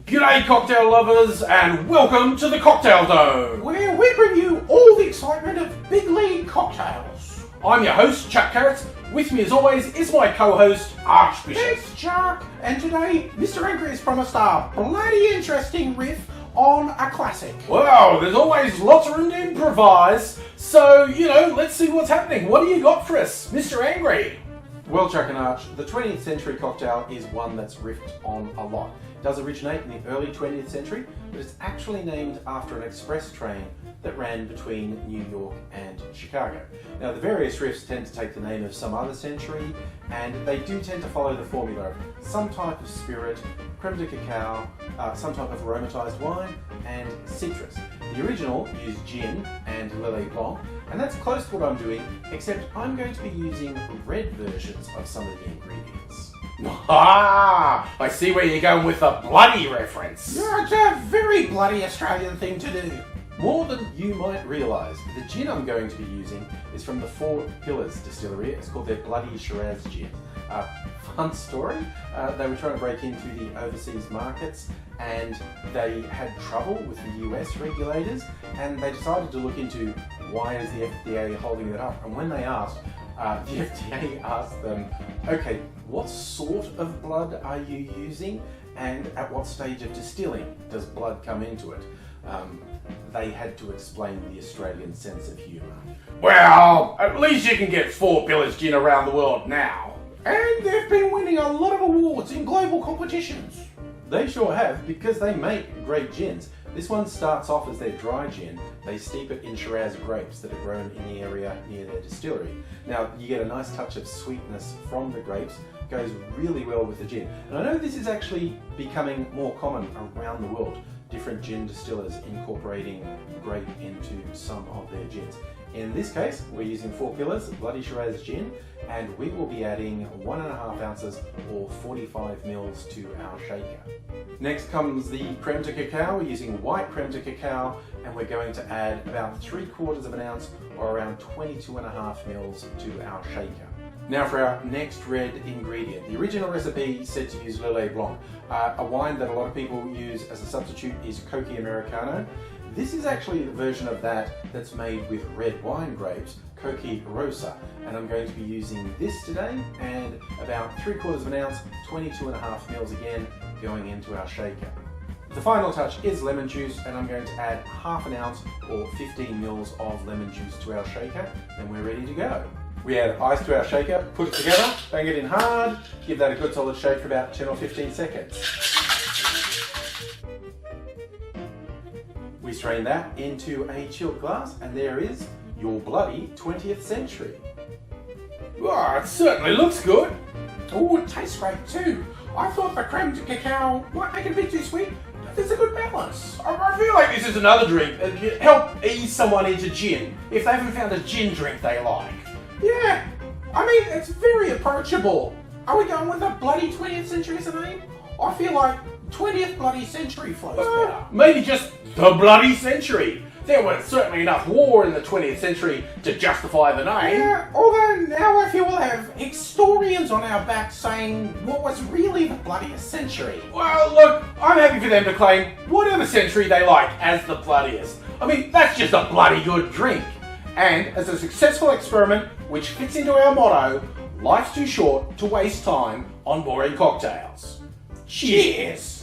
G'day cocktail lovers and welcome to the Cocktail Dome, where we bring you all the excitement of big league cocktails. I'm your host Chuck Carrots. With me as always is my co-host Archbishop. It's Chuck, and today Mr. Angry has promised a bloody interesting riff on a classic. Well, there's always lots of room to improvise, so let's see what's happening. What do you got for us, Mr. Angry? Well, Chuck and Arch, the 20th century cocktail is one that's riffed on a lot. It does originate in the early 20th century, but it's actually named after an express train that ran between New York and Chicago. Now, the various riffs tend to take the name of some other century, and they do tend to follow the formula of some type of spirit, creme de cacao, some type of aromatized wine, and citrus. The original used gin and Lillet Blanc, and that's close to what I'm doing, except I'm going to be using red versions of some of the ingredients. Ah, I see where you're going with the bloody reference. Yeah, it's a very bloody Australian thing to do. More than you might realise, the gin I'm going to be using is from the Four Pillars distillery. It's called their Bloody Shiraz gin. Fun story, they were trying to break into the overseas markets and they had trouble with the US regulators, and they decided to look into why is the FDA holding it up. And when they asked, the FDA asked them, okay, what sort of blood are you using and at what stage of distilling does blood come into it? They had to explain the Australian sense of humour. Well, at least you can get Four Pillars gin around the world now. And they've been winning a lot of awards in global competitions. They sure have, because they make great gins. This one starts off as their dry gin. They steep it in Shiraz grapes that are grown in the area near their distillery. Now, you get a nice touch of sweetness from the grapes. It goes really well with the gin. And I know this is actually becoming more common around the world. Different gin distillers incorporating grape into some of their gins. In this case, we're using Four Pillars Bloody Shiraz gin, and we will be adding 1.5 ounces or 45 mils to our shaker. Next comes the creme de cacao. We're using white creme de cacao, and we're going to add about 3/4 of an ounce or around 22.5 mils to our shaker. Now for our next red ingredient. The original recipe said to use Lillet Blanc. A wine that a lot of people use as a substitute is Cocchi Americano. This is actually the version of that that's made with red wine grapes, Cocchi Rosa. And I'm going to be using this today, and about 3/4 of an ounce, 22.5 mils again, going into our shaker. The final touch is lemon juice, and I'm going to add 1/2 ounce or 15 mils of lemon juice to our shaker, and we're ready to go. We add ice to our shaker, put it together, bang it in hard, give that a good solid shake for about 10 or 15 seconds. We strain that into a chilled glass, and there is your bloody 20th century. Oh, it certainly looks good. Oh, it tastes great too. I thought the creme de cacao might make it a bit too sweet, but there's a good balance. I feel like this is another drink that could help ease someone into gin if they haven't found a gin drink they like. Yeah, I mean, it's very approachable. Are we going with a bloody 20th century as a name? I feel like 20th bloody century flows better. Maybe just the bloody century. There was certainly enough war in the 20th century to justify the name. Yeah, although now I feel we'll have historians on our back saying what was really the bloodiest century. Well, look, I'm happy for them to claim whatever century they like as the bloodiest. I mean, that's just a bloody good drink. And as a successful experiment which fits into our motto, life's too short to waste time on boring cocktails. Cheers!